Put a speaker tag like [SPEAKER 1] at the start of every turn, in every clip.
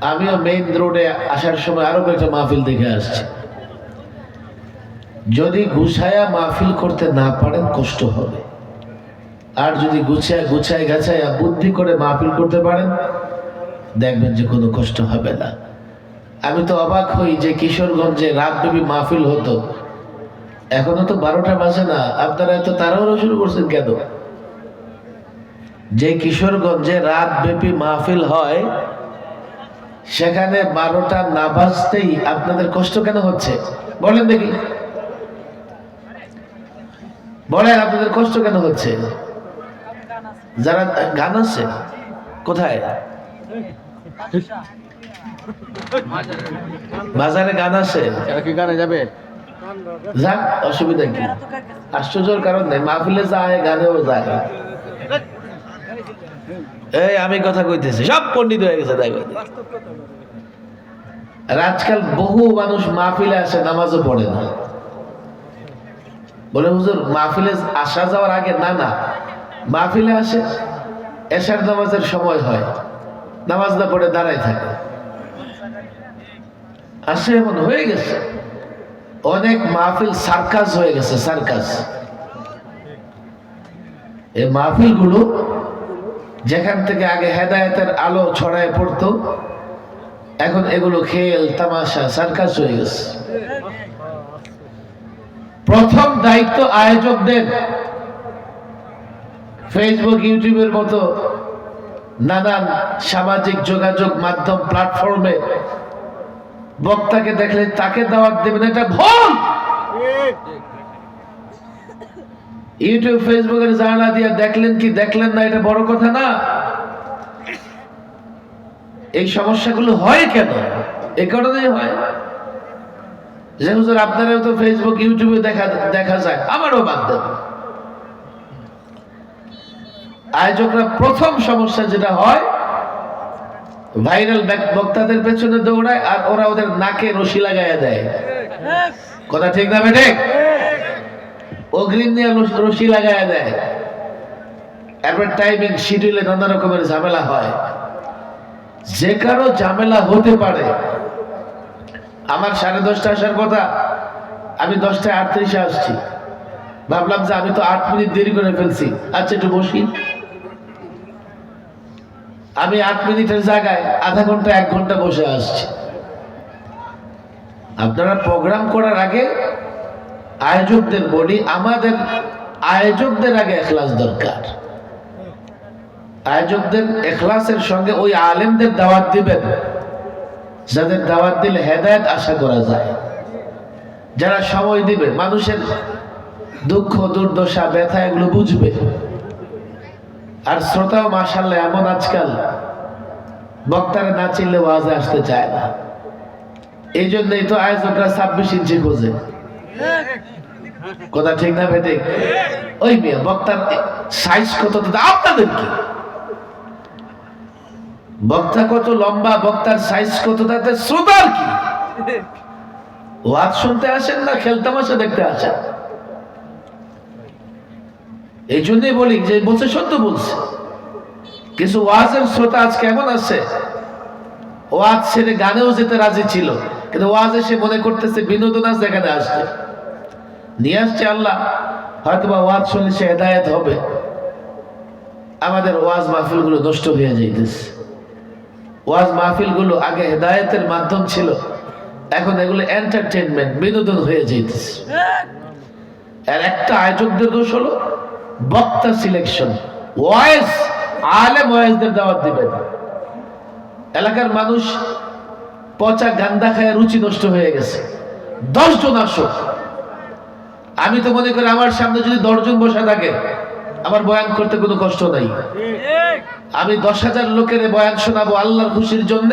[SPEAKER 1] আমিও মেইন রোডে আসার সময় আরো কয়েকটা মাহফিল দেখে আসছি। যদি গুছায়া মাহফিল করতে না পারেন কষ্ট হবে, আর যদি গুছায় গাছায়া বুদ্ধি করে মাহফিল করতে পারেন দেখবেন যে কোনো কষ্ট হবে না। আমি তো অবাক হই যে কিশোরগঞ্জে রাতব্যাপী মাহফিল হতো, এখনো তো 12টা বাজে না, আপনারা এত তাড়াহুড়ো শুরু করছেন কেন? যে কিশোরগঞ্জে রাতব্যাপী মাহফিল হয় সেখানে 12টা না বাজতেই আপনাদের কষ্ট কেন হচ্ছে বলেন দেখি, বলেন আপনাদের কষ্ট কেন হচ্ছে? যারা গান আছে কোথায়? বাজারে গান আছে,
[SPEAKER 2] কি গানে যাবে?
[SPEAKER 1] যাক, অসুবিধা কি? আশ্চর্যের কারণ নেই, মাহফিলে যায় গানেও যায়। এই আমি কথা কইতেছি, সব পণ্ডিত হয়ে গেছে তাই। আর আজকাল বহু মানুষ মাহফিলে আসে নামাজও পড়ে না, বলে হুজুর মাহফিলে আসা যাওয়ার আগে না মাহফিলে আসে, এশার নামাজের সময় হয়, নামাজ না পড়ে দাঁড়ায় থাকে। আসে এমন হয়ে গেছে, অনেক মাহফিল সার্কাস হয়ে গেছে, সার্কাস। এই মাহফিল গুলো যেখান থেকে আগে হেদায়েতের আলো ছড়ায় পড়তো, এখন এগুলো খেল তামাশা সার্কাস হয়ে গেছে। প্রথম দায়িত্ব আয়োজকদের। ফেসবুক ইউটিউবের মতো নানান সামাজিক যোগাযোগ মাধ্যম প্ল্যাটফর্মে বক্তাকে দেখলে তাকে দাওয়াত দেবেন, এটা ভুল। ইউটিউব ফেসবুকের জানালা দিয়ে দেখলেন কি দেখলেন না এটা বড় কথা না। এই সমস্যাগুলো হয় কেন? এই কারণেই হয় যে হুজুর আপনারাও তো ফেসবুক ইউটিউবে দেখা যায়, আমারও বাদ দেন। আয়োজকরা প্রথম সমস্যা যেটা হয়, ভাইরাল বক্তাদের পেছনে দৌড়ায় আর ওরা ওদের নাকে রশি লাগাইয়া দেয়। কথা ঠিক না বেঠিক? অগ্রিম নিয়ে রশি লাগাইয়া দেয়। এরপর টাইমিং শিডিউলে নানা রকমের ঝামেলা হয়। যে কারো ঝামেলা হতে পারে। আমার 10:30 আসার কথা, আমি 10:38 আসছি। ভাবলাম যে আমি তো 8 মিনিট দেরি করে ফেলছি, আচ্ছা একটু বসি। আমি 8 মিনিটের জায়গায় আধা ঘন্টা 1 ঘন্টা বসে আসছি। আপনারা প্রোগ্রাম করার আগে আয়োজকদের বলি, আমাদের আয়োজকদের আগে এখলাস দরকার। আয়োজকদের এখলাসের সঙ্গে ওই আলেমদের দাওয়াত দিবেন যাদের দাওয়াত দিলে হেদায়েত আশা করা যায়, যারা সময় দিবে, মানুষের দুঃখ দুর্দশা ব্যথা এগুলো বুঝবে। আর শ্রোতাও মাশাআল্লাহ এমন আজকাল বক্তারা না চিনলে ওয়াজে আসতে চায় না। এই জন্যই তো আয়োজকরা 26 ইঞ্চি খোঁজে। কথা ঠিক না বেটে? ওই মেয়ে বক্তার সাইজ কত, আপনাদের কি? বক্তা কত লম্বা, বক্তার সাইজ কত, তাতে শ্রোতার কি? ওয়াজ শুনতে আসেন না খেলতামাশা দেখতে আসেন? এই জন্যই বলি যে বলছে সত্য বলছে। কিছু ওয়াজের শ্রোতা আজ কেমন আছে, ওয়াজ ছেড়ে গানেও যেতে রাজি ছিল, কিন্তু ওয়াজে সে মনে করতেছে বিনোদন আছে, এখানে আসছে নিয়ে আসছে আল্লাহ, হয়তো বা ওয়াজ শুনলে সে হেদায়েত হবে। আমাদের ওয়াজ মাহফিল গুলো নষ্ট হয়ে যাইতেছে। ওয়াজ মাহফিল গুলো আগে হেদায়েতের মাধ্যম ছিল, এখন এগুলো এন্টারটেইনমেন্ট, বিনোদন হয়ে যাইতেছে। আর একটা আয়োজকদের দোষ হলো বক্তা সিলেকশন। ওয়াইজ আলেম ওয়াইজদের দাওয়াত দিবেন। এলাকার মানুষ পচা গান্দা খায় রুচি নষ্ট হয়ে গেছে। 10 জন আসুক, আমি তো মনে করি আমার সামনে যদি 10 জন বসে থাকে আমার বয়ান করতে কোনো কষ্ট নাই। আমি 10,000 লোকের বয়ান শোনাবো আল্লাহর খুশির জন্য,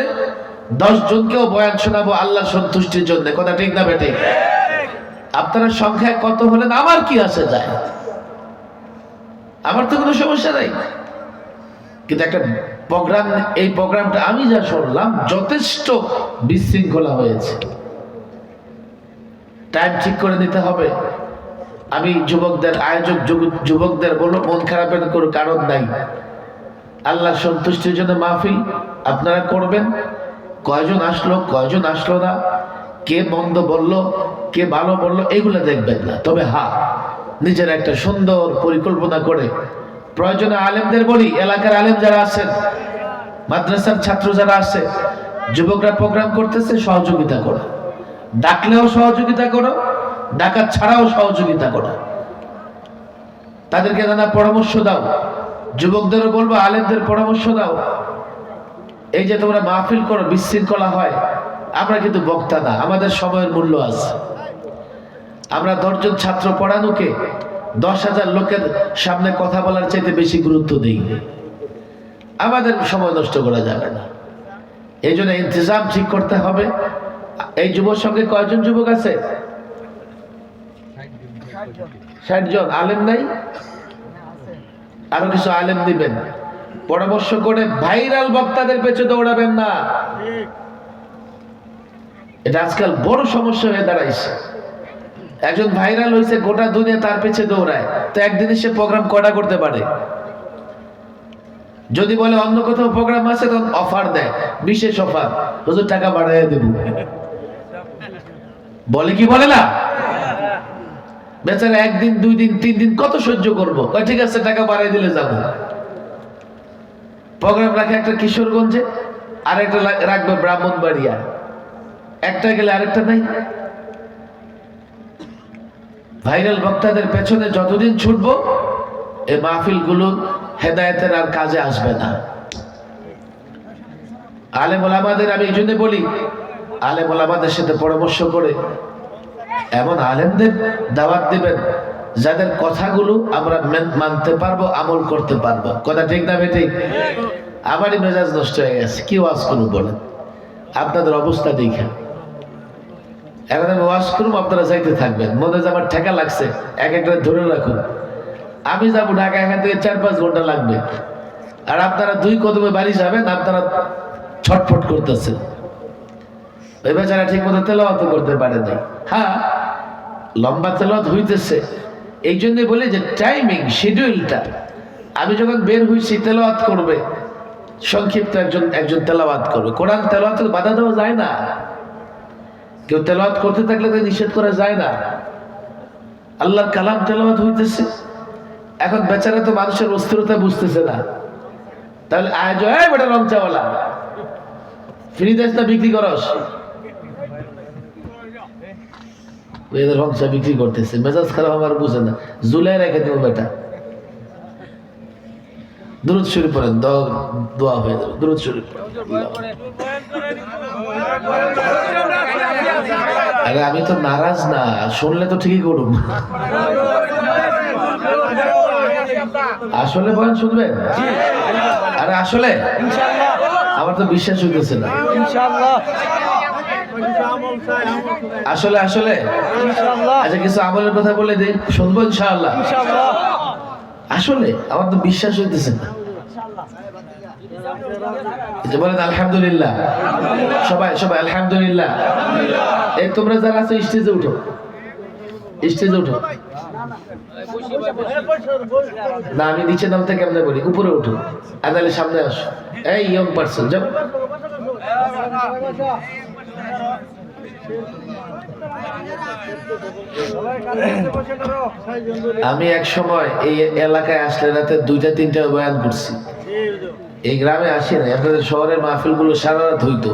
[SPEAKER 1] 10 জনকেও বয়ান শোনাবো আল্লাহর সন্তুষ্টির জন্য। কথা ঠিক না বেঠিক? আপনারা সংখ্যায় কত হলেন আমার কি আসে যায়, আমার তো কোনো সমস্যা নাই। কিন্তু একটা প্রোগ্রাম, এই প্রোগ্রামটা আমি যা শুনলাম যথেষ্ট বিশৃঙ্খলা হয়েছে। টাইম ঠিক করে নিতে হবে। আমি যুবকদের, আয়োজক যুবকদের বলবো, মন খারাপের কোনো কারণ নাই। আল্লাহর সন্তুষ্টির জন্য মাহফিল আপনারা করবেন, কয়জন আসলো কয়জন আসলো না, কে মন্দ বললো কে ভালো বললো, এগুলো দেখবেন না। তবে হ্যাঁ, নিজের একটা সুন্দর পরিকল্পনা করে প্রয়োজনে আলেমদের বলি, এলাকার আলেম যারা আছেন, মাদ্রাসার ছাত্র যারা আছে, যুবকরা প্রোগ্রাম করতেছে, সহযোগিতা করো। ডাকলেও সহযোগিতা করো, ডাকা ছাড়াও সহযোগিতা করো। তাদেরকে নানা পরামর্শ দাও। যুবকদেরও বলবো, আলেমদের পরামর্শ দাও। এই যে তোমরা মাহফিল করো, বিশৃঙ্খলা হয়, আমরা কিন্তু বক্তা না, আমাদের সময়ের মূল্য আছে। আমরা 10 জন ছাত্র পড়ানোকে 10,000 লোকের সামনে কথা বলার চাইতে বেশি গুরুত্ব দিই। আমাদের সময় নষ্ট করা যাবে না। এই জন্য ইন্তজাম ঠিক করতে হবে। এই যুব সঙ্গে কয়জন যুবক আছে? 60 জন। আলেম নাই? আরো কিছু আলেম দিবেন। পরামর্শ করে ভাইরাল বক্তাদের পেছনে দৌড়াবেন না। এটা আজকাল বড় সমস্যা হয়ে দাঁড়াইছে। একজন ভাইরাল হয়েছে, গোটা দুনিয়া তার পেছে দৌড়ায়, তো একদিনে সে প্রোগ্রাম কটা করতে পারে? যদি বলে অন্য কোথাও প্রোগ্রাম আছে, তখন অফার দেয়, বিশেষ অফার, হুজুর টাকা বাড়াইয়া দেব। বলে কি বলে না? বেচারা 1 দিন 2 দিন 3 দিন কত সহ্য করবো? ঠিক আছে, টাকা বাড়াই দিলে যাবো। প্রোগ্রাম রাখে একটা কিশোরগঞ্জে, আরেকটা রাখবে ব্রাহ্মণবাড়িয়া, একটা গেলে আরেকটা নাই। ভাইরাল বক্তাদের পেছনে যতদিন ছুটবো, এই মাহফিল গুলো হেদায়েতের আর কাজে আসবে না। আলেম ওলামাদের আমি এই জন্য বলি, আলেম ওলামাদের সাথে পরামর্শ করে এমন আলেমদের দাওয়াত দিবেন যাদের কথাগুলো আমরা মানতে পারবো, আমল করতে পারবো। কথা ঠিক না বেঠিক? আমারই মেজাজ নষ্ট হয়ে গেছে, কি ওয়াজ করবো বলেন? আপনাদের অবস্থা দেখে এখন আমি ওয়াজ করুম, আপনারা যাইতে থাকবেন। মনে যে আমার ঠেকা লাগছে, এক একটা ধরে রাখুন। আমি যাবো ঢাকা, এখান থেকে 4-5 ঘন্টা লাগবে, আর আপনারা 2 কদমে বাড়ি যাবেন, আপনারা ছটফট করতেছেন। ওই বেচারা ঠিক মতো তেলাওয়াত করতে পারে নাই। হ্যাঁ, লম্বা তেলাওয়াত হইতেছে, এই জন্য বলি যে টাইমিং, শিডিউলটা। আমি যখন বের হইছি, তেলাওয়াত করবে সংক্ষিপ্ত একজন তেলাওয়াত করবে। কোরআন তেলাওয়াতে বাধা দেওয়া যায় না। কেউ তেলাওয়াত করতে থাকলে তো নিষেধ করা যায় না। আল্লাহর কালাম তেলাওয়াত হইতেছে, এখন বেচারা তো মানুষের অস্থিরতা বুঝতেছে না। তাহলে আজ বেটা রংচাওয়ালা, ফ্রি দেশ না বিক্রি করস? এদের রংচা বিক্রি করতেছে, মেজাজ খারাপ আমার বুঝে না। জুলাই রেখে দেবো বেটা। দুরূদ শরীফ পড়েন, দোয়া হয়ে যাবে। দুরূদ শরীফ। আরে আমি তো নারাজ না, শুনলে তো ঠিকই করুন। আসলে বলেন, শুনবেন? আরে আসলে আমার তো বিশ্বাস হইতেছে না। আসলে আসলে আচ্ছা, কিছু আমলের কথা বলে দিই, শুনবো ইনশাআল্লাহ। আসলে আমার তো বিশ্বাস হইতেছে না। বলেন আলহামদুলিল্লাহ। সবাই সবাই আলহামদুলিল্লাহ। এই তোমরা যারা আছো স্টেজে উঠো, স্টেজে উঠো। না, আমি নিচে নামতে কেমনে বলি, উপরে উঠো। আদালে সামনে আসো। এই ইয়ং পারসন যাও। আমি এক সময় এই এলাকায় আসলে রাতে 2টা-3টা বয়ান করছি। এই গ্রামে আসি না, আপনাদের শহরের মাহফিল গুলো সারা রাত হইতো।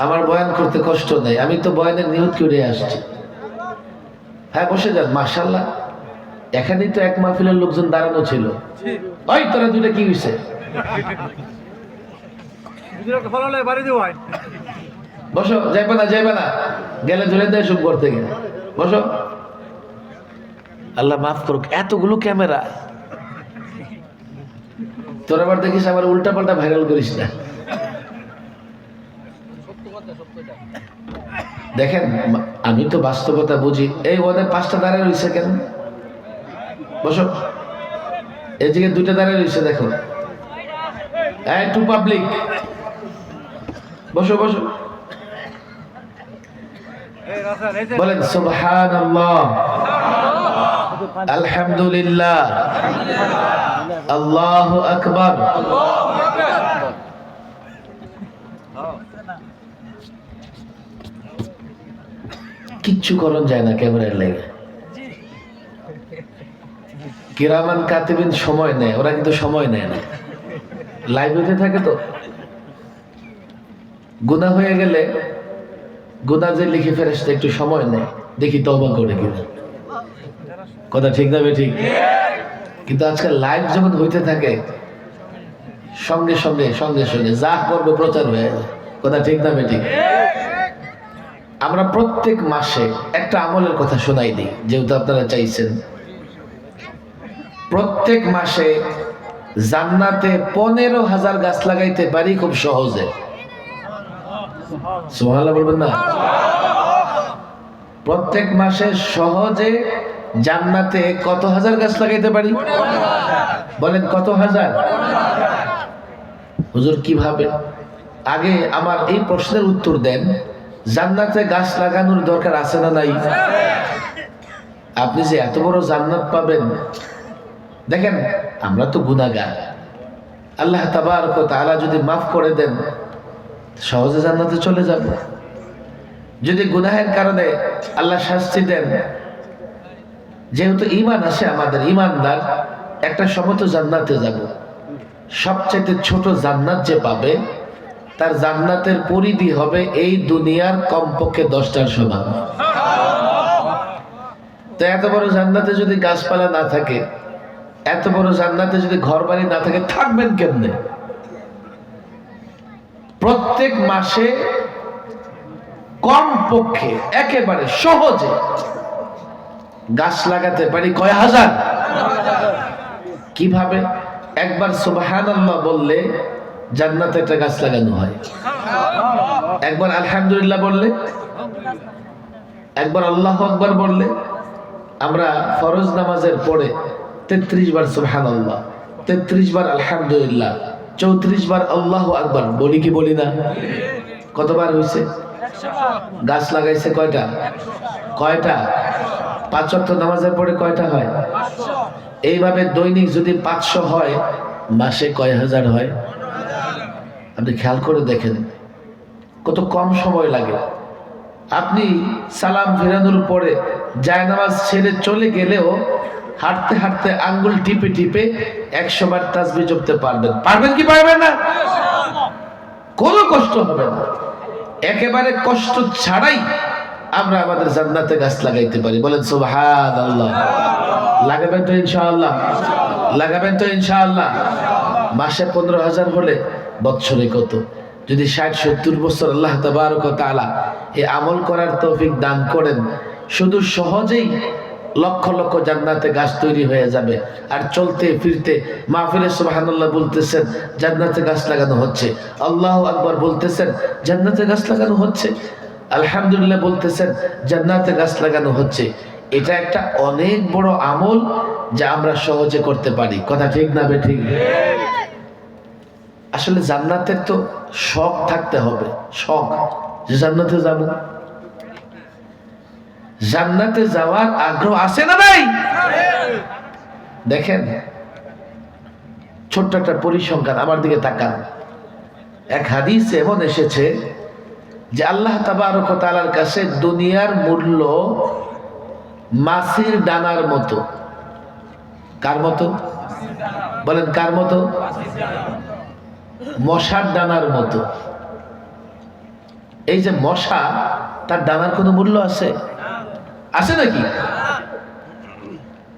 [SPEAKER 1] আমার বয়ান করতে কষ্ট নাই, আমি তো বয়ানের নিয়ত করে আসছি। হ্যাঁ, বসে যান। মাশাআল্লাহ, এখানেই তো এক মাহফিলের লোকজন দাঁড়ানো ছিল। ওই তোরা 2টা কি হয়েছে? বসো, যাইবে না যাইবে না, গেলে ধরে দেয় শুভ করতে গেলে। বসো। আল্লাহ মাফ করুক, এতগুলো ক্যামেরা। তোর আবার দেখিস আবার উল্টা পাল্টা ভাইরাল করিস না। দেখেন, আমি তো বাস্তবতা বুঝি। এই ওদের 5টা দাঁড়ায় রয়েছে কেন? বসো। এদিকে 2টা দাঁড়ায় রয়েছে, দেখো। টু পাবলিক, বসো বসো। বলেন সুবহানাল্লাহ, আলহামদুলিল্লাহ, আল্লাহু আকবার। কিচ্ছু করণ যায় না ক্যামেরার লেগে। কিরামান কাতিবিন সময় নেয়, ওরা কিন্তু সময় নেয় না, লাইভ হতে থাকে তো। গুনাহ হয়ে গেলে গুনাহ যে লিখে ফেরেশতা একটু সময় নেয়, দেখি তওবা করে কিনা। কথা ঠিক না ঠিক? কিন্তু আজকাল লাইভ যখন হইতে থাকে সঙ্গে সঙ্গে সঙ্গে সঙ্গে যা করবে প্রচার হয়ে যায়। কথা ঠিক না ঠিক? আমরা প্রত্যেক মাসে একটা আমলের কথা শোনাই দিই, যেহেতু আপনারা চাইছেন। প্রত্যেক মাসে জান্নাতে 15,000 গাছ লাগাইতে পারি খুব সহজে। সুবহানাল্লাহ বলবেন না? প্রত্যেক মাসে সহজে জান্নাতে কত হাজার গাছ লাগাইতে পারি? বলেন কত হাজার? হুজুর কিভাবে? আগে আমার এই প্রশ্নের উত্তর দেন, জান্নাতে গাছ লাগানোর দরকার আছে না নাই? আপনি যে এত বড় জান্নাত পাবেন, দেখেন আমরা তো গুনাহগার, আল্লাহ তাবারক ওয়া তাআলা যদি মাফ করে দেন সহজে জান্নাতে চলে যাব। যদি গুনাহের কারণে আল্লাহ শাস্তি দেন, যেহেতু ঈমান আছে আমাদের, ঈমানদার, একটা সময় তো জান্নাতে যাব। সবচেয়ে ছোট জান্নাত যে পাবে তার জান্নাতের পরিধি হবে এই দুনিয়ার কমপক্ষে 10টার সমান। তো এত বড় জান্নাতে যদি গাছপালা না থাকে, এত বড় জান্নাতে যদি ঘর বাড়ি না থাকে, থাকবেন কেমনে? প্রত্যেক মাসে কমপক্ষে একেবারে সহজে গাছ লাগাতে পারি কয় হাজার? কিভাবে? একবার সুবহানাল্লাহ বললে জান্নাতে একটা গাছ লাগানো হয়, একবার আলহামদুলিল্লাহ বললে, একবার আল্লাহু আকবার বললে। আমরা ফরজ নামাজের পরে 33 বার সুবহানাল্লাহ, 33 বার আলহামদুলিল্লাহ, 34 বার আল্লাহু আকবার বলি কি বলি না? কতবার হয়েছে? গাছ লাগাইছে কয়টা? কয়টা? 5 ওয়াক্ত নামাজের পরে কয়টা হয়? এইভাবে দৈনিক যদি 500 হয়, মাসে কয় হাজার হয়? আপনি খেয়াল করে দেখেন কত কম সময় লাগে। আপনি সালাম ফেরানোর পরে জায়নামাজ ছেড়ে চলে গেলেও হাঁটতে হাঁটতে আঙ্গুল টিপে টিপে 100 বার তাসবিহ জপতে পারবেন। পারবেন কি পারবেন না? কোনো কষ্ট হবে না, একেবারে কষ্ট ছাড়াই আমরা আমাদের জান্নাতে গাছ লাগাইতে পারি। বলেন সুবহানাল্লাহ। লাগাবেন তো ইনশাআল্লাহ? লাগাবেন তো ইনশাআল্লাহ? মাসে 15,000 হলে বৎসরে কত? যদি 60-70 বছর আল্লাহ তাবারক ওয়া তাআলা এই আমল করার তৌফিক দান করেন, শুধু সহজেই লক্ষ লক্ষ জান্নাতে গাছ তৈরি হয়ে যাবে। আর চলতে ফিরতে মাহফিলে সুবহানাল্লাহ বলতেছেন, জান্নাতে গাছ লাগানো হচ্ছে। আল্লাহু আকবার বলতেছেন, জান্নাতে গাছ লাগানো হচ্ছে। আলহামদুলিল্লাহ বলতেছেন, জান্নাতে গাছ লাগানো হচ্ছে। এটা একটা অনেক বড় আমল যা আমরা সহজে করতে পারি। কথা ঠিক না ঠিক? আসলে জান্নাতের তো শখ থাকতে হবে, শখ যে জান্নাতে যাব। জান্নাতে যাওয়ার আগ্রহ আছে না নাই? দেখেন ছোট্ট একটা পরিসংখ্যান, আমার দিকে তাকান। এক হাদিস এমন এসেছে যে আল্লাহ তাবারক ওয়া তাআলার কাছে দুনিয়ার মূল্য মাছির ডানার মতো। কার মতো? বলেন কার মতো? মশার ডানার মতো। এই যে মশা, তার ডানার কোনো মূল্য আছে? আছে নাকি?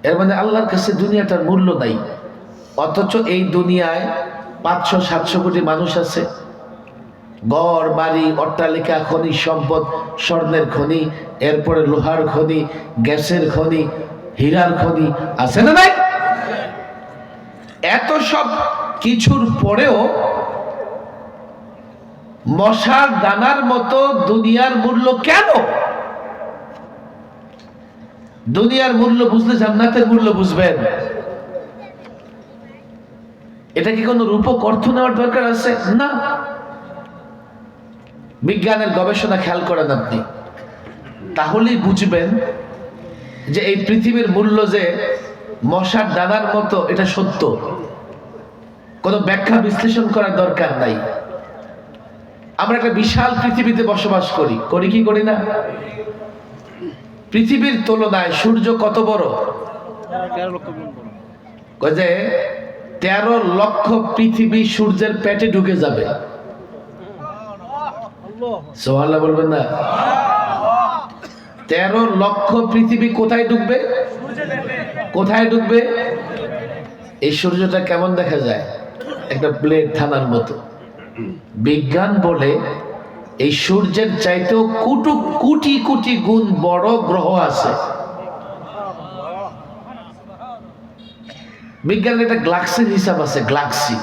[SPEAKER 1] এর মানে আল্লাহর কাছে দুনিয়াটার মূল্য নাই। অথচ এই দুনিয়ায় 500-700 কোটি মানুষ আছে। গড় বাড়ি, অট্টালিকা, খনি সম্পদ, স্বর্ণের খনি, এরপরে লোহার খনি, গ্যাসের খনি, হীরার খনি আছে না নাই? এত সব কিছুর পরেও মশার দানার মতো দুনিয়ার মূল্য কেন? দুনিয়ার মূল্য বুঝলে জান্নাতের মূল্য বুঝবেন। এটা কি কোনো রূপক অর্থ নেওয়ার দরকার আছে? না। বিজ্ঞানের গবেষণা খেয়াল করেন আপনি, তাহলেই বুঝবেন যে এই পৃথিবীর মূল্য যে মশার দানার মতো, এটা সত্য। কোনো ব্যাখ্যা বিশ্লেষণ করার দরকার নাই। আমরা একটা বিশাল পৃথিবীতে বসবাস করি, করি কি করি না? পৃথিবীর তুলনায় সূর্য কত বড়? কয় যে 13 লক্ষ পৃথিবী সূর্যের পেটে ঢুকে যাবে। সুবহানাল্লাহ বলবেন না? 13 লক্ষ পৃথিবী কোথায় ঢুকবে? কোথায় ঢুকবে? এই সূর্যটা কেমন দেখা যায়? একটা প্লেট থানার মতো। বিজ্ঞান বলে এই সূর্যের চাইতেও কোটি কোটি গুণ বড় গ্রহ আছে। বিজ্ঞানের একটা গ্যালাক্সির হিসাব আছে, গ্যালাক্সি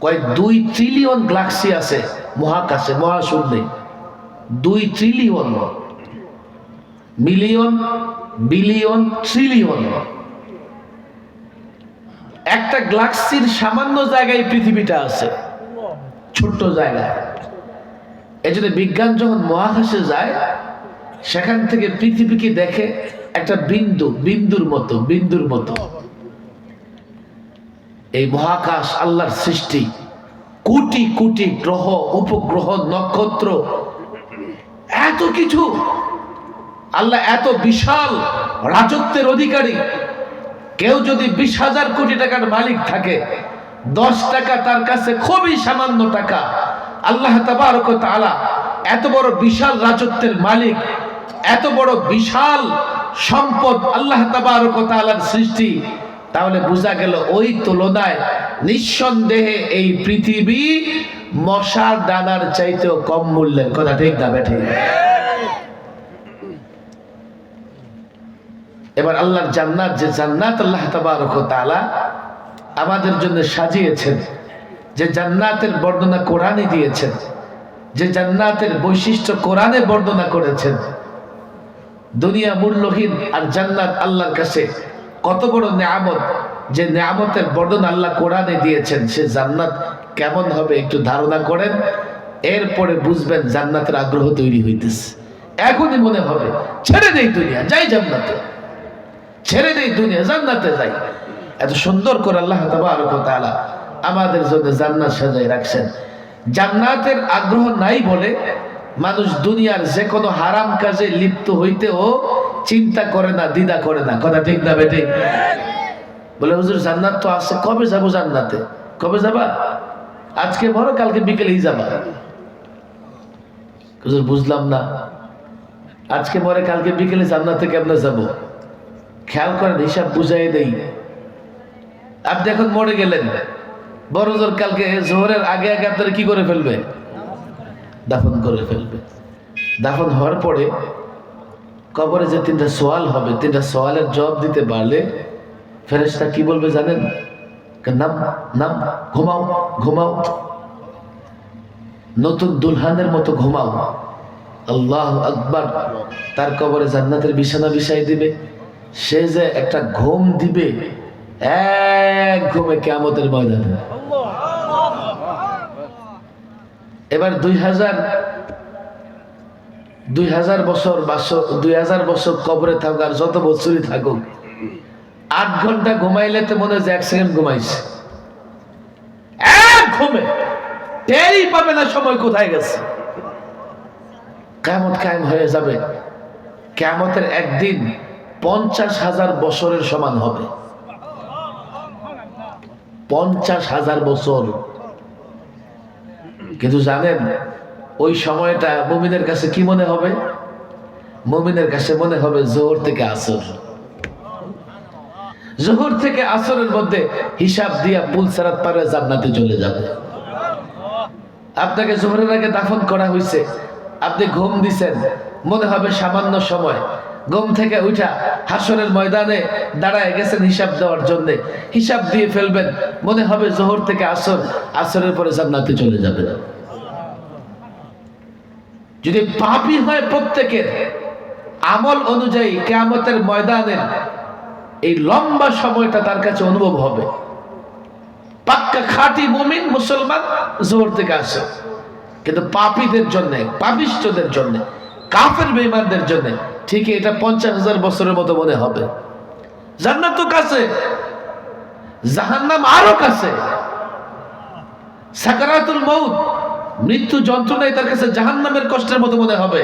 [SPEAKER 1] কয় 2 ট্রিলিয়ন গ্যালাক্সি আছে মহাকাশে, মহাশূন্যে। 2 ট্রিলিয়ন, মিলিয়ন, বিলিয়ন, ট্রিলিয়ন। একটা গ্যালাক্সির সামান্য জায়গায় পৃথিবীটা আছে, ছোট্ট জায়গায়। এজন্য বিজ্ঞান যখন মহাকাশে যায়, সেখান থেকে পৃথিবীকে দেখে একটা বিন্দুর মতো। এই মহাকাশ আল্লাহর সৃষ্টি, কোটি কোটি গ্রহ, উপগ্রহ, নক্ষত্র, এত কিছু। আল্লাহ এত বিশাল রাজত্বের অধিকারী। কেউ যদি 20,000 কোটি টাকার মালিক থাকে, 10 টাকা তার কাছে খুবই সামান্য টাকা। আল্লাহ তাবারক ওয়া তাআলা এত বড় বিশাল রাজত্বের মালিক, এত বড় বিশাল সম্পদ আল্লাহ তাবারক ওয়া তাআলার সৃষ্টি। তাহলে বোঝা গেল ওই তুলনায় নিঃসন্দেহে এই পৃথিবী মশার দানার চাইতেও কম মূল্যের। কথা ঠিক না বেঠিক? এবার আল্লাহর জান্নাত, যে জান্নাত আল্লাহ তাবারক ওয়া তাআলা আমাদের জন্য সাজিয়েছেন, যে জান্নাতের বর্ণনা কোরআনে দিয়েছেন, যে জান্নাতের বৈশিষ্ট্য কোরআনে বর্ণনা করেছেন। দুনিয়া মূল্যহীন, আর জান্নাত আল্লাহর কাছে কত বড় নেয়ামত, যে নেয়ামতের বর্ণনা আল্লাহ কোরআনে দিয়েছেন। সে জান্নাত কেমন হবে একটু ধারণা করেন, এরপরে বুঝবেন জান্নাতের আগ্রহ তৈরি হইতেছে। এখনই মনে হবে ছেড়ে দেই দুনিয়া, যাই জান্নাতে, ছেড়ে দেই দুনিয়া, জান্নাতে যাই। এত সুন্দর করে আল্লাহ তাবারক ওয়া তাআলা আমাদের জন্য জান্নাত সাজাই রাখছেন। জান্নাতের আগ্রহ নাই বলে মানুষ দুনিয়ার যে কোনো হারাম কাজে লিপ্ত হইতেও চিন্তা করে না, দ্বিধা করে না। কথা ঠিক না বেঠিক? বলে হুজুর জান্নাত তো আছে, কবে যাব জান্নাতে? কবে যাবা? আজকে মরো, কালকে বিকেলেই যাবা। হুজুর বুঝলাম না, আজকে মরে কালকে বিকেলে জান্নাতে কেমনে যাব? খেয়াল করেন, হিসাব বুঝাই দেই। আপনি এখন মরে গেলেন, বড় জোর কালকে জোহরের আগে আগে আপনারা কি করে ফেলবে? দাফন করে ফেলবে। দাফন হওয়ার পরে কবরে যে 3টা সওয়াল হবে, 3টা সওয়ালের জবাব দিতে পারলে ফেরেশতা কি বলবে জানেন? নাম নাম, ঘুমাও ঘুমাও, নতুন দুলহানের মতো ঘুমাও। আল্লাহু আকবার। তার কবরে জান্নাতের বিছানা বিছাই দিবে। সে যে একটা ঘুম দিবে, এক ঘুমে কিয়ামতের ময়দানে। এবার 2000 বছর কবরে থাকুক, আর যত বছরই থাকুক, 8 ঘন্টা ঘুমাইলে তো মনে হয় 1 সেকেন্ড ঘুমাইছে। এক ঘুমে টেরই পাবে না সময় কোথায় গেছে। কিয়ামত কায়েম হয়ে যাবে। কিয়ামতের একদিন 50,000 বছরের সমান হবে। 50,000 বছর। কিন্তু জানেন ওই সময়টা মুমিনের কাছে কি মনে হবে? মুমিনের কাছে মনে হবে জোহর থেকে আসর। জোহর থেকে আসরের মধ্যে হিসাব দিয়া পুলসারাত পারে জান্নাতে চলে যাবে। আপনাকে জোহরের আগে দাফন করা হয়েছে, আপনি ঘুম দিছেন, মনে হবে সামান্য সময়। ঘুম থেকে উঠা হাসরের ময়দানে দাঁড়ায় গেছেন হিসাব দেওয়ার জন্য, হিসাব দিয়ে ফেলবেন, মনে হবে জোহর থেকে আসর, আসরের পরে জান্নাতে চলে যাবে। যদি পাপী হয় প্রত্যেকের আমল অনুযায়ী, কিয়ামতের ময়দানের এই লম্বা সময়টা তার কাছে অনুভব হবে। পাক্কা খাঁটি মুমিন মুসলমান জোহর থেকে আসে। কিন্তু পাপীদের জন্য, পাপিষ্ঠদের জন্য, কাফের বেঈমানদের জন্য ঠিকই এটা 50,000 বছরের মতো মনে হবে। জান্নাত তো কাছে, জাহান্নাম আরো কাছে। সাকারাতুল মউত, মৃত্যু যন্ত্রণাই তার কাছে জাহান্নামের কষ্টের মতো মনে হবে।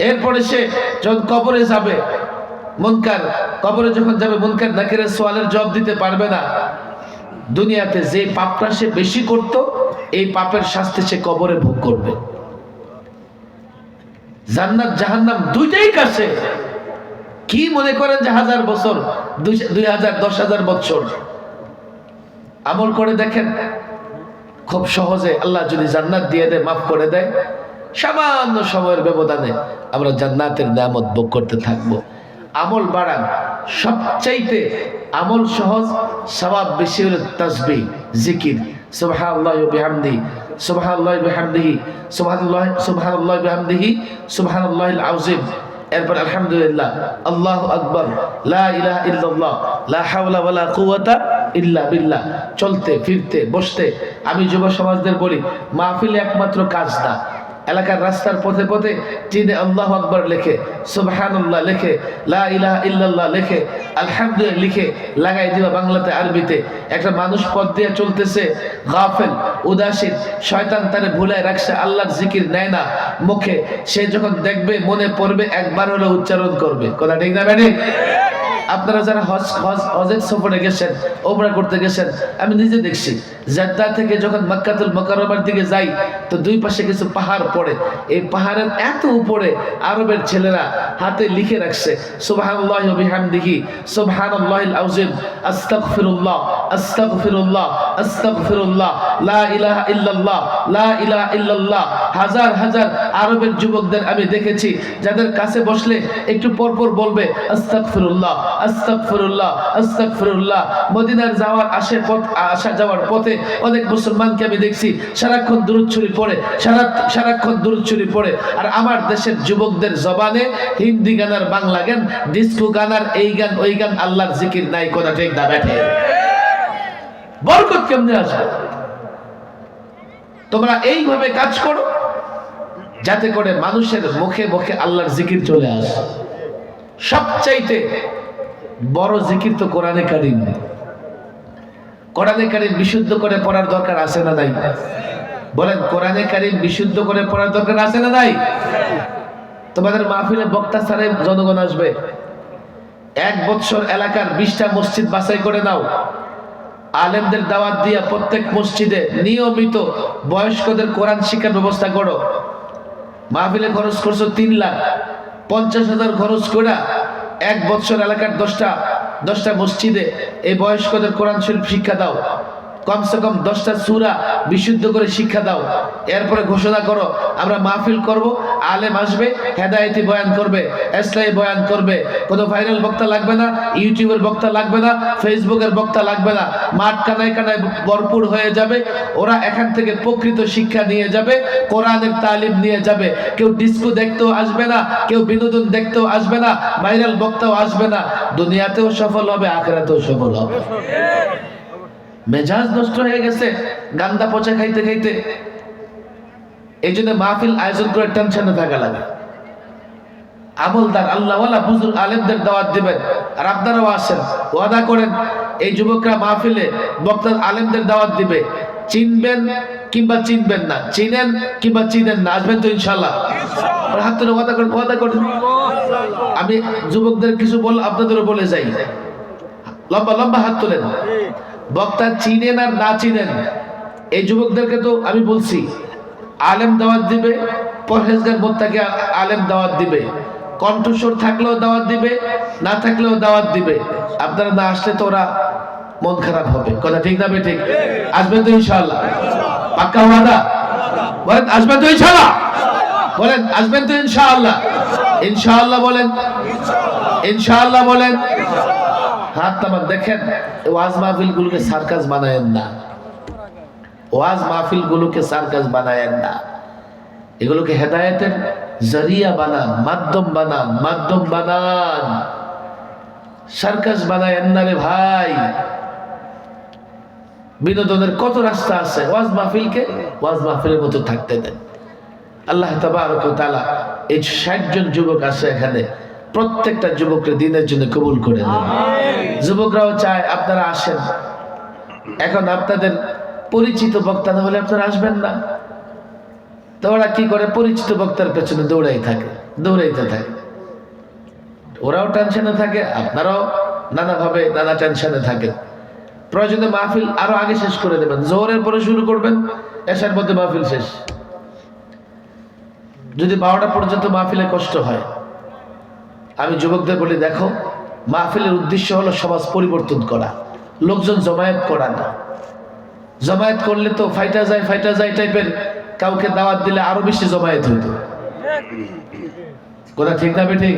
[SPEAKER 1] এরপরে সে যখন কবরে যাবে, মুনকার কবরে যখন যাবে, মুনকার নাকিরের সওয়ালের জবাব দিতে পারবে না। দুনিয়াতে যে পাপটা সে বেশি করত, এই পাপের শাস্তি সে কবরে ভোগ করবে। জান্নাত জাহান্নাম দুইটাই কাছে। কি মনে করেন যে 1000 বছর, 2000, 10,000 বছর? আমল করে দেখেন, খুব সহজে আল্লাহ যদি জান্নাত দিয়ে দেয়, মাফ করে দেয়, সামান্য সময়ের ব্যবধানে আমরা জান্নাতের নিয়ামত ভোগ করতে থাকবো। আমল বাড়ান, সবচাইতে আমল সহজ, সওয়াব বেশি হলো তাসবিহ, জিকির, সুবহানাল্লাহি ওয়া বিহামদিহি, সুবহানাল্লাহি ওয়া বিহামদিহি, সুবহানাল্লাহি ওয়া বিহামদিহি, সুবহানাল্লাহিল আযীম। এরপর আলহামদুলিল্লাহ, আল্লাহু আকবার, লা ইলাহা ইল্লাল্লাহ, লা হাওলা ওয়ালা কুওয়াতা ইল্লা বিল্লাহ। চলতে ফিরতে বসতে আমি যুব সমাজদের বলি, মাহফিলে একমাত্র কাজ না, এলাকার রাস্তার পথে পথে চিনে আল্লাহু আকবার লেখে, সুবহানাল্লাহ লেখে, লা ইলাহা ইল্লাল্লাহ লেখে, আলহামদুলিল্লাহ লিখে লাগাই দিবা বাংলাতে আরবিতে। একটা মানুষ পথ দিয়ে চলতেছে, গাফেল, উদাসীন, শয়তান তারে ভুলায় রাখছে, আল্লাহর জিকির নেয় না মুখে। সে যখন দেখবে, মনে পড়বে, একবার হলো উচ্চারণ করবে। কথা ঠিক না বেঠিক? আপনারা যারা হজের সফরে গেছেন, ওমরা করতে গেছেন, আমি নিজে দেখছি, জেদ্দা থেকে যখন মক্কাতুল মুকাররমার দিকে যাই, তো দুই পাশে কিছু পাহাড় পড়ে। এই পাহাড়ের এত উপরে আরবের ছেলেরা হাতে লিখে রাখছে, সুবহানাল্লাহি ওয়া বিহামদিহি, সুবহানাল্লাহিল আযীম, আস্তাগফিরুল্লাহ, আস্তাগফিরুল্লাহ, আস্তাগফিরুল্লাহ, লা ইলাহা ইল্লাল্লাহ, লা ইলাহা ইল্লাল্লাহ। হাজার হাজার আরবের যুবকদের আমি দেখেছি, যাদের কাছে বসলে একটু পরপর বলবে আস্তাগফিরুল্লাহ, আস্তাগফিরুল্লাহ, আস্তাগফিরুল্লাহ। মদিনার যাওয়ার আসা যাওয়ার পথে অনেক মুসলমানকে আমি দেখছি সারাক্ষণ দুরূদ শরীফ পড়ে, সারাক্ষণ দুরূদ শরীফ পড়ে। আর আমার দেশের যুবকদের জবানে হিন্দি গান আর বাংলা গান, ডিস্কো গান আর এই গান ওই গান, আল্লাহর জিকির নাই। কথা ঠিক না বেঠে? বরকত কেমনে আসবে? তোমরা এইভাবে কাজ করো যাতে করে মানুষের মুখে মুখে আল্লাহর জিকির চলে আসে। সবচাইতে বড় জিকির তো কোরআনে কারীম। কোরআনে কারীম বিশুদ্ধ করে পড়ার দরকার আছে না নাই? বলেন, কোরআনে কারীম বিশুদ্ধ করে পড়ার দরকার আছে না নাই? তোমাদের মাহফিলে বক্তা ছাড়াই জনগণ আসবে। 1 বছর এলাকার 20টা মসজিদ বাছাই করে নাও, আলেমদের দাওয়াত দিয়া প্রত্যেক মসজিদে নিয়মিত বয়স্কদের কোরআন শিক্ষার ব্যবস্থা করো। মাহফিলে খরচ করছো 3 লাখ, 50,000 খরচ করে 1 বছর এলাকার 10টা মসজিদে এই বয়স্কদের কোরআন শরীফ শিক্ষা দাও। কমসে কম 10টা সূরা বিশুদ্ধ করে শিক্ষা দাও। এরপরে ঘোষণা করো, আমরা মাহফিল করব, আলেম আসবে, হেদায়েতি বয়ান করবে, ইসলামী বয়ান করবে। কোনো ভাইরাল বক্তা লাগবে না, ইউটিউবের বক্তা লাগবে না, ফেসবুকের বক্তা লাগবে না। মাঠ কানায় কানায় ভরপুর হয়ে যাবে। ওরা এখান থেকে প্রকৃত শিক্ষা নিয়ে যাবে, কোরআনের তালিম নিয়ে যাবে। কেউ ডিস্কো দেখতেও আসবে না, কেউ বিনোদন দেখতেও আসবে না, ভাইরাল বক্তাও আসবে না। দুনিয়াতেও সফল হবে, আখিরাতেও সফল হবে। মেজাজ নষ্ট হয়ে গেছে গান্দা পচা খাইতে খাইতে। এই জন্য মাহফিল আয়োজন করে টেনশনে থাকা লাগে। আমলদার আল্লাহওয়ালা বুজুর্গ আলেমদের দাওয়াত দিবেন, আর আপনারাও আসেন, ওয়াদা করেন এই যুবকরা মাহফিলে বক্তা আলেমদের দাওয়াত দিবে। চিনবেন কিংবা চিনবেন না, চিনেন কিংবা চিনেন না, আসবেন তো ইনশাআল্লাহ? হাত তুলে ওয়াদা করেন, ওয়াদা করেন। আমি যুবকদের কিছু আপনাদেরও বলে যাই, লম্বা লম্বা হাত তোলেন। বক্তা চিনেন আর না চিনেন, এই যুবকদেরকে তো আমি বলছি, আলেম দাওয়াত দিবে, পরহেজগার মোত্তাকি আলেম দাওয়াত দিবে, কণ্ঠস্বর থাকলেও দাওয়াত দিবে, না থাকলেও দাওয়াত দিবে। আপনারা না আসলে তো ওরা মন খারাপ হবে। কথা ঠিক না বেঠিক? আসবেন তো ইনশাআল্লাহ? পাক্কা ওয়াদা? বলেন আসবেন তো ইনশাআল্লাহ? বলেন আসবেন তো ইনশাআল্লাহ? ইনশাআল্লাহ বলেন, ইনশাআল্লাহ বলেন। হাত নামান। দেখেন, ওয়াজ মাহফিল গুলোকে সার্কাস বানায়েন না, ওয়াজ মাহফিল গুলোকে সার্কাস বানায়েন না, এগুলোকে হেদায়েতের জরিয়া বানান, মাধ্যম বানান, মাধ্যম বানান। সার্কাস বানায়েন না রে ভাই। বিনোদনের কত রাস্তা আছে, ওয়াজ মাহফিলকে ওয়াজ মাহফিলের মতো থাকতে দেন। আল্লাহ তাবারক ওয়া তাআলা এই 60 জন যুবক আছে এখানে, প্রত্যেকটা যুবককে দিনের জন্য কবুল করে দেন। যুবকরাও চায় আপনারা আসেন। এখন আপনাদের পরিচিত বক্তা না হলে আপনারা আসবেন না। তো ওরা কি করে, পরিচিত বক্তার পেছনে দৌড়াইতে থাকে। ওরাও টেনশনে থাকে, আপনারাও নানাভাবে নানা টেনশনে থাকে। প্রয়োজনে মাহফিল আরো আগে শেষ করে দেবেন, জোহরের পরে শুরু করবেন, এশার মধ্যে মাহফিল শেষ। যদি 12টা পর্যন্ত মাহফিলে কষ্ট হয়, আমি যুবকদের বলি, দেখো মাহফিলের উদ্দেশ্য হলো সমাজ পরিবর্তন করা, লোকজন জমায়েত করা না। জমায়েত করলে তো ফাইটা যায় টাইপের কাউকে দাওয়াত দিলে আরো বেশি জমায়েত হইতো। কথা ঠিক না বেঠিক?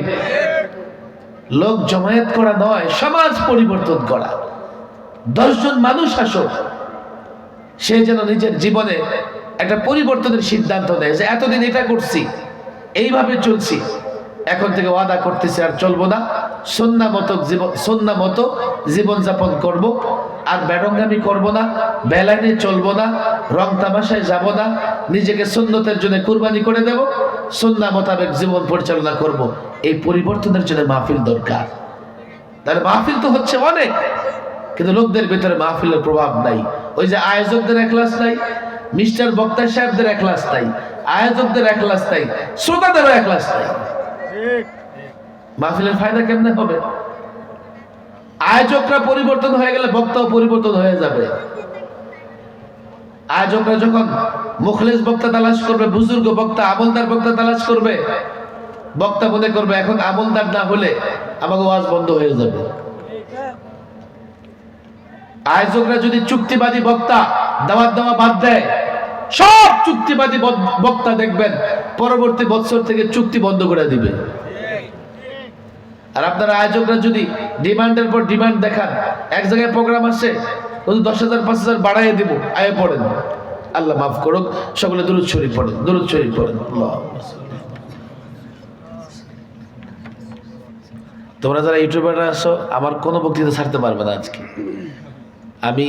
[SPEAKER 1] লোক জমায়েত করা নয়, সমাজ পরিবর্তন করা। 10 জন মানুষ আসো, সে যেন নিজের জীবনে একটা পরিবর্তনের সিদ্ধান্ত নেয় যে এতদিন এটা করছি, এইভাবে চলছি, এখন থেকে ওয়াদা করতেছি আর চলবো না, সুন্নাহ মতো জীবন যাপন করব, আর বেরঙ্গামি করব না, বেলাইনে চলবো না, রং তামাশায় যাব না, নিজেকে সুন্নতের জন্য কুরবানি করে দেব, সুন্নাহ মোতাবেক জীবন পরিচালনা করব। এই পরিবর্তনের জন্য মাহফিল দরকার। তাহলে মাহফিল তো হচ্ছে অনেক, কিন্তু লোকদের ভিতরে মাহফিলের প্রভাব নাই। ওই যে আয়োজকদের এখলাস নাই, মিস্টার বক্তা সাহেবদের এখলাস নাই, আয়োজকদের এখলাস নাই, শ্রোতাদেরও এখলাস নাই। মাহফিলের ফায়দা কেমনে হবে? আয়োজকরা পরিবর্তন হয়ে গেলে বক্তাও পরিবর্তন হয়ে যাবে। আয়োজকরা যখন মুখলেস বক্তা তালাশ করবে, বুজুর্গ বক্তা, আমলদার বক্তা তালাশ করবে, বক্তা মনে করবে এখন আমলদার না হলে আমাকে ওয়াজ বন্ধ হয়ে যাবে। আয়োজকরা যদি চুক্তিবাদী বক্তা দাওয়াত দেওয়া বাদ দেয়, সব চুক্তিবাদী বক্তা দেখবেন পরবর্তী বছর থেকে চুক্তি বন্ধ করে দিবে। আর আপনারা আয়োজকরা যদি ডিমান্ডের পর ডিমান্ড দেখান, এক জায়গায় প্রোগ্রাম আসে 10,000 5,000 বাড়াইয়ে দিব, আয়ে পড়েন, আল্লাহ মাফ করুক, সকলে দুরূদ শরীফ পড়েন, দুরূদ শরীফ পড়েন। তোমরা যারা ইউটিউবাররা আছো, আমার কোনো বক্তৃতা ছাড়তে পারবে না আজকে। আমি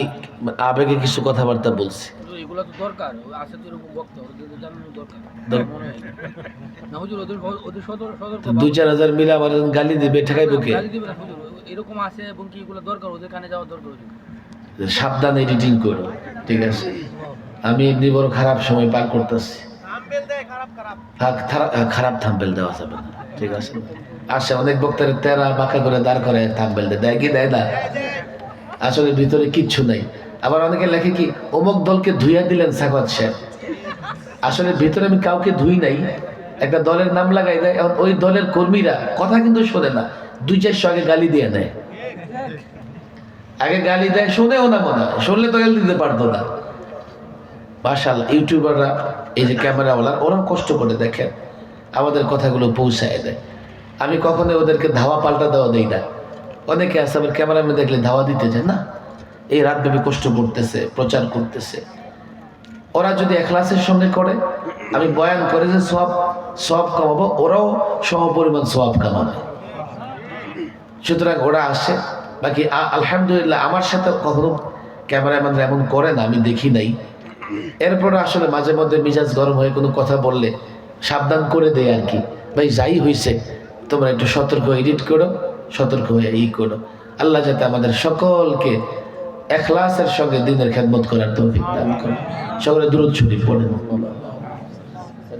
[SPEAKER 1] আবেগে কিছু কথাবার্তা বলছি,
[SPEAKER 2] এগুলা তো দরকার আছে, তো এরকম বক্তা ওদের জানানো দরকার মনে হয় না হুজুর। ওদের সদর
[SPEAKER 1] 2-4 হাজার মিলে আমার গালি দিবে, ঠেকাইবো কে?
[SPEAKER 2] গালি দিবে না হুজুর, এরকম আছে এবং কি এগুলা দরকার, ওদের কানে যাওয়া দরকার হুজুর।
[SPEAKER 1] সাবধান এডিটিং করো, ঠিক আছে? আমি এমনি বড় খারাপ সময় পার করতেছি, খারাপ থাম্বেল দেওয়া যাবে না, ঠিক আছে? আসে অনেক বক্তার তেরা বাঁকা করে দাঁড় করে থাম্বেল দেয় কি দেয় না, আসলে ভিতরে কিচ্ছু নাই। আবার অনেকে লেখে কি অমুক দলকে ধুইয়া দিলেন সাখাওয়াত সাহেব, আসলে ভিতরে আমি কাউকে ধুই নাই, একটা দলের নাম লাগাই দেয়। এখন ওই দলের কর্মীরা কথা কিন্তু শোনে না, 2-400 আগে গালি দিয়ে নেয়, আগে গালি দেয়, শোনেও না, মনে হয় শুনলে তো গালি দিতে পারতো না। মাশাআল্লাহ ইউটিউবাররা, এই যে ক্যামেরাওয়ালা, ওরাও কষ্ট করে দেখেন, আমাদের কথাগুলো পৌঁছায় দেয়। আমি কখনো ওদেরকে ধাওয়া পাল্টা দেওয়া দেই না। অনেকে আছে আবার ক্যামেরাম্যান দেখলে ধাওয়া দিতে যায় না, এই রাতব্যাপী কষ্ট করতেছে, প্রচার করতেছে। ওরা যদি এখলাসের সঙ্গে করে, আমি বয়ান করে যে সওয়াব কামাবো, ওরাও সমপরিমাণ সওয়াব কামাবে। সুতরাং ওরা আসে। বাকি আলহামদুলিল্লাহ আমার সাথে কখনো ক্যামেরাম্যানরা এমন করে না, আমি দেখি নাই। এরপরে আসলে মাঝে মধ্যে মিজাজ গরম হয়ে কোনো কথা বললে সাবধান করে দেয় আর কি, ভাই যাই হয়েছে তোমরা একটু সতর্ক এডিট করো, সতর্ক হয়ে এই করো। আল্লাহ যাতে আমাদের সকলকে ইখলাসের সঙ্গে দ্বীনের খেদমত করার তৌফিক দান করে। সকলে দুরূদ শরীফ পড়েন।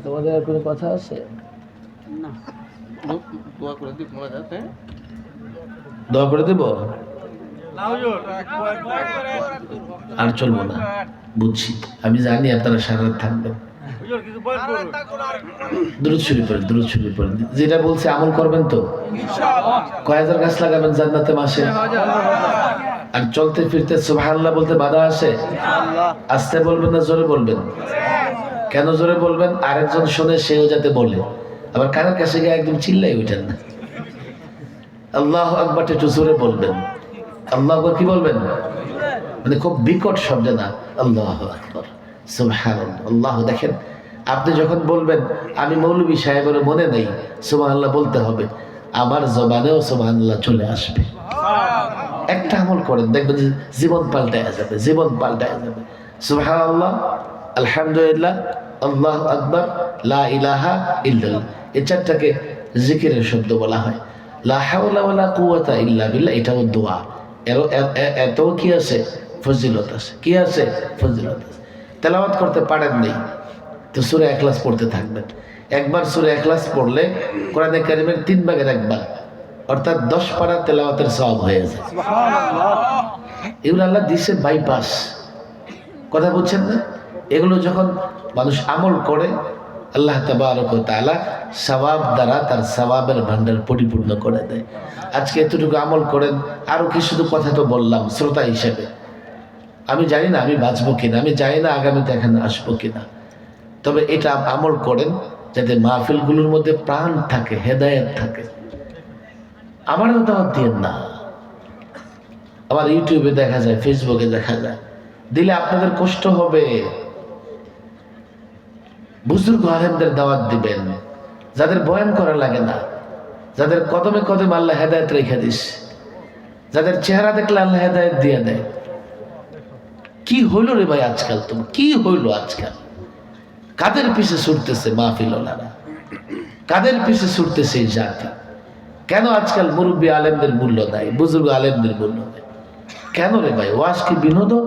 [SPEAKER 1] তোমাদের আর কোনো কথা আছে?
[SPEAKER 2] না, দোয়া করে দিই তোমার কাছে।
[SPEAKER 1] দোয়া করে দেব? আর চলবো না, বুঝছি, আমি জানি আপনারা সারা রাত থাকবেন। দুরূদ শরীফ পড়েন, দুরূদ শরীফ পড়েন। যেটা বলছে আমল করবেন তো? কয় হাজার গাছ লাগাবেন জান্নাতে মাসে? আর চলতে ফিরতে সুবহানাল্লাহ বলতে বাধা আসে? আস্তে বলবেন না জোরে বলবেন? কেন জোরে বলবেন? আরেকজন শুনে সেও যাতে বলে। আবার কানের কাছে গিয়ে একদম চিল্লাই উঠেন না। আল্লাহু আকবার একটু জোরে বলবেন। আল্লাহু আকবার কি বলবেন? মানে খুব বিকট শব্দে না, আল্লাহু আকবার, সুবহানাল্লাহ। আল্লাহ দেখেন, আপনি যখন বলবেন আমি মৌলভী সাহেবের মনে নেই সুবহানাল্লাহ বলতে হবে, আমার জবানেও সুবহানাল্লাহ চলে আসবে। একটা আমল করেন, দেখবেন যে জীবন পাল্টায় যাবে, জীবন পাল্টায় যাবে। সুবহানাল্লাহ, আলহামদুলিল্লাহ, আল্লাহু আকবার, লা ইলাহা ইল্লাল্লাহ, এই চারটাকে জিকিরের শব্দ বলা হয়। লা হাওলা ওয়ালা কুওয়াতা ইল্লা বিল্লাহ, এটাও দোয়া। এত কি আছে? ফজিলত আছে। কি আছে? ফজিলত আছে। তেলাওয়াত করতে পারেন নাই তো সূরা ইখলাস পড়তে থাকবেন। একবার সূরা ইখলাস পড়লে কোরআনে কারীমের 3 ভাগের 1 ভাগ অর্থাৎ 10 পারা তেলাওয়াতের সওয়াব হয়ে যায়। এগুলো আল্লাহ দিছে বাইপাস। কথা বুঝছেন না? এগুলো যখন মানুষ আমল করে আল্লাহ তাবারক ওয়া তাআলা সওয়াব দ্বারা তার সওয়াবের ভান্ডার পরিপূর্ণ করে দেয়। আজকে এতটুকু আমল করেন, আরো কি শুধু কথা তো বললাম শ্রোতা হিসেবে। আমি জানি না আমি বাঁচবো কিনা, আমি জানি না আগামীতে এখানে আসবো কিনা, তবে এটা আমল করেন যাতে মাহফিলগুলোর মধ্যে প্রাণ থাকে, হেদায়েত থাকে। আমার দাওয়াত দিয়েন না। আমার ইউটিউবে দেখা যায়, ফেসবুকে দেখা যায়, দিলে আপনাদের কষ্ট হবে। বুজুর্গ আলেমদের দাওয়াত দিবেন, যাদের বয়ান করা লাগে না, যাদের কদমে কদমে আল্লাহ হেদায়েত রেখে দিস, যাদের চেহারা দেখলে আল্লাহ হেদায়েত দিয়ে দেয়। কি হইল রে ভাই আজকাল? তুমি কি হইল আজকাল? কাদের পিছে ছুটতেছে মাহফিলওয়ালারা? কাদের পিছে ছুটতেছে এই জাতি? কেন আজকাল মুরব্বী আলেমদের মূল্য নাই, বুজুর্গ আলেমদের মূল্য নাই? কেন রে ভাই? ওয়াজ কি বিনোদন?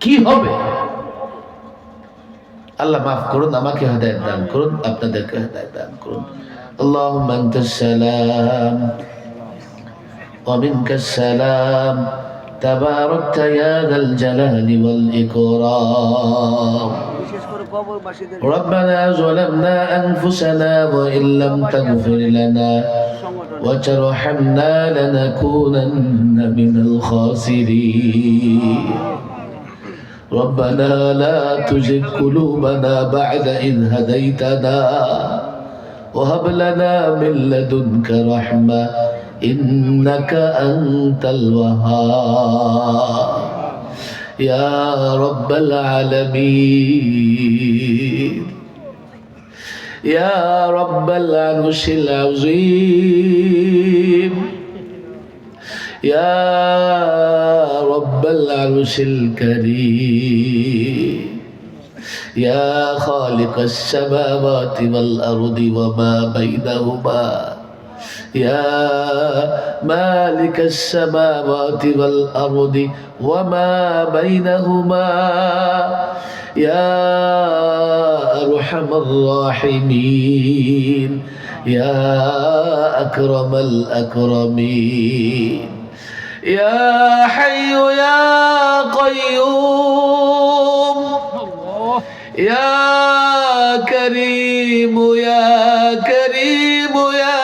[SPEAKER 1] কি হবে? আল্লাহ মাফ করুন, আমাকে হেদায়েত দান করুন, আপনাদেরকে হেদায়েত দান করুন। আল্লাহুম্মা আনতাস সালাম ওয়া মিনকাস সালাম তাবারাকতা ইয়া যাল জালালি ওয়াল ইকরাম। ربنا ظلمنا أنفسنا وإن لم تغفر لنا وترحمنا لنكونن من الخاسرين. ربنا لا تزغ قلوبنا بعد إذ هديتنا وهب لنا من لدنك رحمة إنك أنت الوهاب يا رب العالمين يا رب العرش العظيم يا رب العرش الكريم يا خالق السماوات والأرض وما بينهما يا مالك السماوات والأرض وما بينهما يا أرحم الراحمين يا أكرم الأكرمين يا حي يا قيوم يا كريم يا كريم يا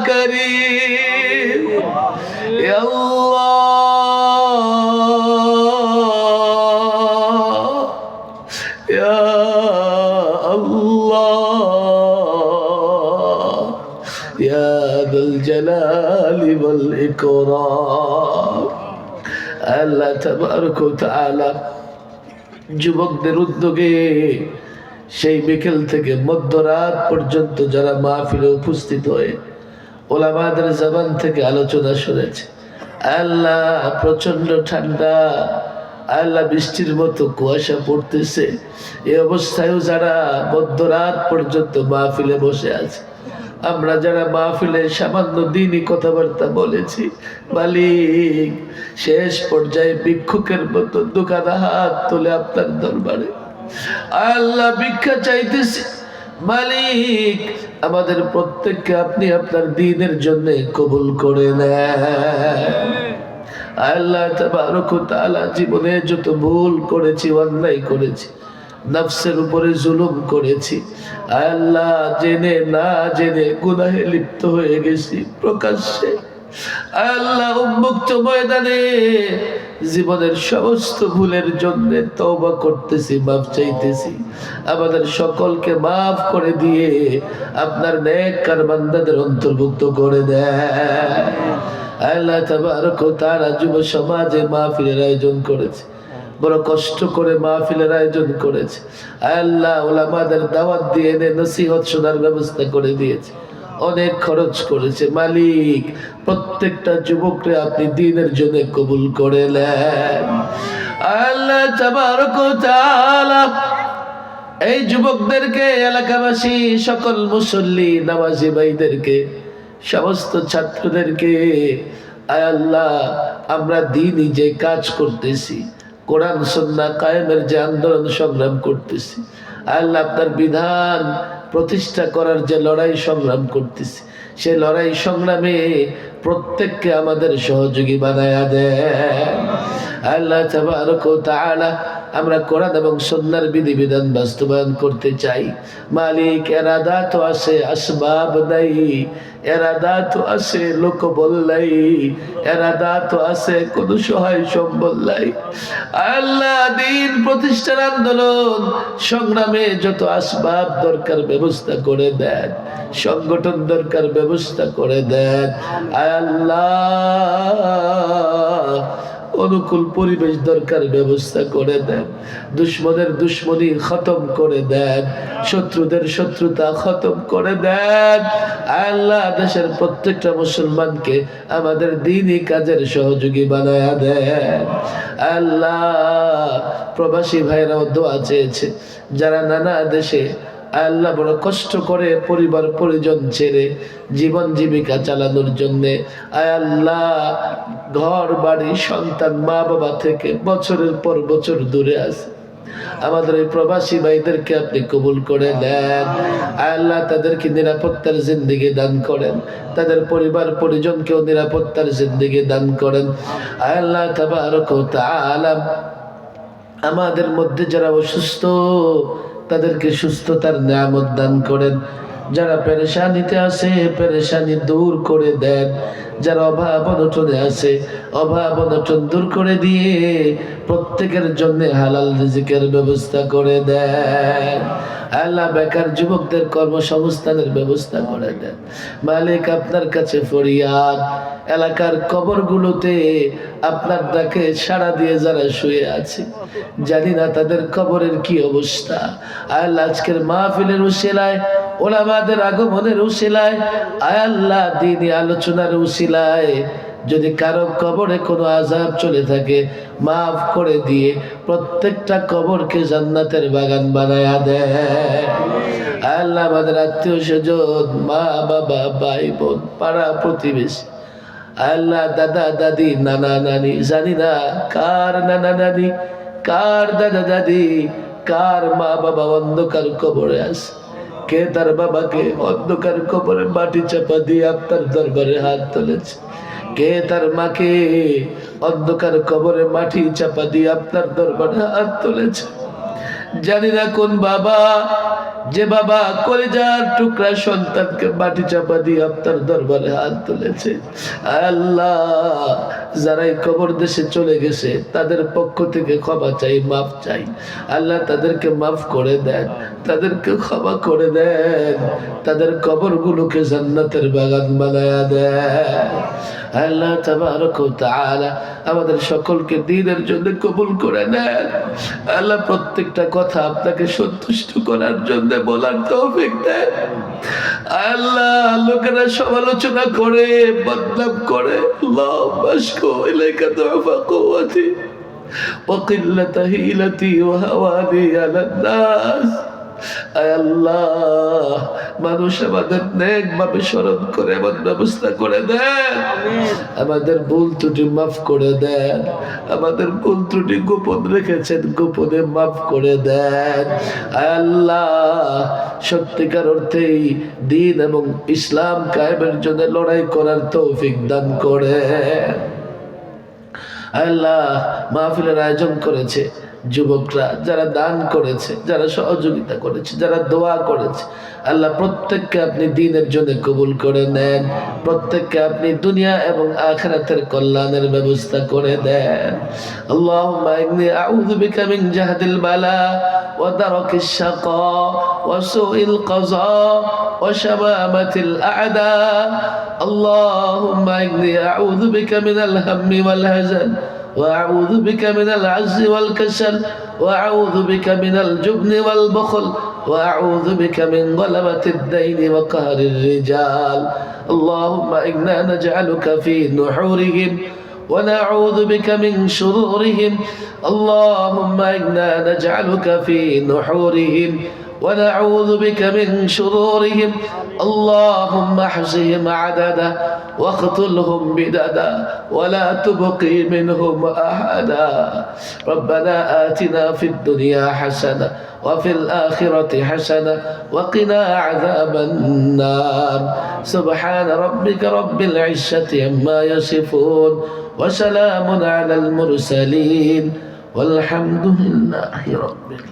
[SPEAKER 1] كريم يا الله يا الله يا ذا الجلال والإكرام আল্লাহ তাবারক ওয়া তাআলা যুবকদের উদ্যোগে সেই বিকেল থেকে মধ্যরাত পর্যন্ত যারা মাহফিলে উপস্থিত হয়ে ওলামাদের জবান থেকে আলোচনা শুনেছে, আল্লাহ প্রচন্ড ঠান্ডা, আল্লাহ বৃষ্টির মতো কুয়াশা পড়তেছে, এই অবস্থায়ও যারা মধ্যরাত পর্যন্ত মাহফিলে বসে আছে, আমরা যারা মাহফিলে সামান্য দিনই কথাবার্তা বলেছি, মালিক শেষ পর্যায়ে ভিক্ষুকের মতো দোকানে হাত তুলে আপনার দরবারে আল্লাহ ভিক্ষা চাইতেছি। মালিক আমাদের প্রত্যেককে আপনি আপনার দ্বীনের জন্য কবুল করে নেন। আল্লাহ তাবারক ওয়া তাআলা জীবনে যত ভুল করেছি, অন্যায় করেছি, নফসের উপরে জুলুম করেছি, আল্লাহ জেনে না জেনে গুনাহে লিপ্ত হয়ে গেছি প্রকাশ্যে, আল্লাহ উন্মুক্ত ময়দানে জীবনের সমস্ত ভুলের জন্য তওবা করতেছি, মাফ চাইতেছি। আমাদের সকলকে মাফ করে দিয়ে আপনার নেককার বান্দাদের অন্তর্ভুক্ত করে দেয়। আল্লাহ তাবারক ওয়া তাআলা যুব সমাজে মাহফিলের আয়োজন করেছে, বড় কষ্ট করে মাহফিলের আয়োজন করেছে। আল্লাহ উলামাদের দাওয়াত দিয়ে এনে নসিহত শোনার ব্যবস্থা করে দিয়েছে, অনেক খরচ করেছে। মালিক প্রত্যেকটা যুবকরে আপনি দ্বীনের জন্য কবুল করে নেন। আল্লাহ তাবারক ওয়া তাআলা এই যুবকদেরকে, এলাকাবাসী, সকল মুসল্লি, নামাজি ভাইদেরকে, সমস্ত ছাত্রদেরকে আয় আল্লাহ, আমরা দিনই যে কাজ করতেছি, কোরআন সুন্নাহ কায়েমের যে আন্দোলন সংগ্রাম করতেছি, আয় আল্লাহ আপনার বিধান প্রতিষ্ঠা করার যে লড়াই সংগ্রাম করতেছি, সেই লড়াই সংগ্রামে প্রত্যেককে আমাদের সহযোগী বানায়া দেন। আল্লাহ তাবারক ওয়া তাআলা, আমরা কোরআন এবং সুন্নাহর বিধিবিধান বাস্তবায়ন করতে চাই। মালিক, এরাদা তো আছে, আসবাব নাই। এরাদা তো আছে, লোকবল নাই। এরাদা তো আছে, কোনো সহায় সম্বল নাই। আল্লাহ, দিন প্রতিষ্ঠার আন্দোলন সংগ্রামে যত আসবাব দরকার ব্যবস্থা করে দেন, সংগঠন দরকার ব্যবস্থা করে দেন। আয় আল্লাহ, অনুকূল পরিবেশ দরকার ব্যবস্থা করে দেন। দুশ্মনের দুশ্মনী খতম করে দেন, শত্রুদের শত্রুতা খতম করে দেন। আল্লাহ, দেশের প্রত্যেকটা মুসলমানকে আমাদের দ্বীনি কাজের সহযোগী বানায়া দেন। আল্লাহ, প্রবাসী ভাইরাও দোয়া চেয়েছে, যারা নানা দেশে আল্লাহ বড় কষ্ট করে পরিবার পরিজন ছেড়ে জীবন জীবিকা চালানোর জন্যে, আয় আল্লাহ ঘর বাড়ি সন্তান মা বাবা থেকে বছরের পর বছর দূরে আছে, আমাদের এই প্রবাসী ভাইদেরকে আপনি কবুল করে নেন। আল্লাহ, তাদেরকে নিরাপত্তার জিন্দেগি দান করেন, তাদের পরিবার পরিজনকেও নিরাপত্তার জিন্দেগি দান করেন। আল্লাহ তাবারক ওয়া তাআলা, আমাদের মধ্যে যারা অসুস্থ তাদেরকে সুস্থতার নিয়ামত দান করেন, যারা পেরেশানিতে আছে পেরেশানি দূর করে দেন, যারা অভাব অনটনে আছে অভাব অনটন দূর করে দিয়ে প্রত্যেকের জন্য হালাল রিজিকের ব্যবস্থা করে দেন। আল্লাহ, বেকার যুবকদের কর্মসংস্থানের ব্যবস্থা করে দেন। মালিক, আপনার কাছে ফরিয়াদ, এলাকার কবরগুলোতে আপনার ডাকে সাড়া দিয়ে যারা শুয়ে আছে, জানি না তাদের কবরের কি অবস্থা। আল্লাহ, আজকের মাহফিলের উসিলায়, ওলামাদের আগমনের উসিলায়, আয় আল্লাহ দ্বীনি আলোচনার উসিলায় যদি কারো কবরে কোনো আযাব চলে থাকে, মাফ করে দিয়ে প্রত্যেকটা কবরকে জান্নাতের বাগান বানায়া দেয়। আল্লাহ, আমাদের আত্মীয় স্বজন, মা বাবা, ভাই বোন, পাড়া প্রতিবেশী, আল্লাহ দাদা দাদি, নানা নানি, জানি না কার নানা নানি, কার দাদা দাদি, কার মা বাবা অন্ধকার কবরে আছে, কে তার বাবাকে অন্ধকার কবরে মাটি চাপা দিয়ে আপনার দরবারে হাত তুলেছে, কে তার মাকে অন্ধকার কবরে মাটি চাপা দিয়ে আপনার দরবারে হাত তুলেছে। জানি না কোন বাবা, যে বাবা কলিজার টুকরা সন্তানকে মাটি চাপা দিয়ে আপনার দরবারে হাত তুলেছে। আল্লাহ, যারাই কবর দেশে চলে গেছে তাদের পক্ষ থেকে ক্ষমা চাই, মাফ চাই। আল্লাহ, তাদেরকে মাফ করে দেন, তাদেরকে ক্ষমা করে দেন, তাদের কবরগুলোকে জান্নাতের বাগান বানায়া দেন। আল্লাহ তাবারক ওয়া তাআলা আমাদের সকলকে দ্বীনের জন্য কবুল করে নেন। আল্লাহ, প্রত্যেকটা কথা আপনাকে সন্তুষ্ট করার জন্য বলার তৌফিক দেন। আল্লাহ, লোকেরা সমালোচনা করে, বদনাম করে, আল্লাহুম্মা আশকু ইলাইকা দুআফা কুওয়াতি ওয়া কিল্লাতা হিলাতি ওয়া হাওয়ানি আলান নাস। আয় আল্লাহ, মানুষ আমাদের নেক ভাবে স্মরণ করে এমন ব্যবস্থা করে দেন, আমাদের ভুল ত্রুটি মাফ করে দেন, আমাদের ভুল ত্রুটি গোপন রেখেছেন, গোপনে মাফ করে দেন। আয় আল্লাহ, সত্যিকার অর্থেই দ্বীন এবং ইসলাম কায়েমের জন্য লড়াই করার তৌফিক দান করে। আল্লাহ, মাহফিলের আয়োজন করেছে যুবকরা, যারা দান করেছে, যারা সহযোগিতা করেছে, যারা দোয়া করেছে, আল্লাহ প্রত্যেককে আপনি দ্বীনের জন্য কবুল করে নেন, প্রত্যেককে আপনি দুনিয়া এবং আখিরাতের কল্যাণের ব্যবস্থা করে দেন। আল্লাহুম্মা ইন্নী আউযু বিকা মিন জাহদিল বালা ওয়া দারকিশ শাকা ওয়া সুইল কাযা ওয়া শামামাতিল আ'দা। আল্লাহুম্মা ইন্নী আউযু বিকা মিনাল হাম্মি ওয়াল হাযান وأعوذ بك من العجز والكسل وأعوذ بك من الجبن والبخل وأعوذ بك من غلبة الدين وقهر الرجال. اللهم إنا نجعلك في نحورهم ونعوذ بك من شرورهم. اللهم إنا نجعلك في نحورهم ونعوذ بك من شرورهم اللهم احصهم عددا واقتلهم بددا ولا تبقي منهم أحدا ربنا آتنا في الدنيا حسنة وفي الآخرة حسنة وقنا عذاب النار سبحان ربك رب العزة عما يصفون وسلام على المرسلين والحمد لله رب العالمين.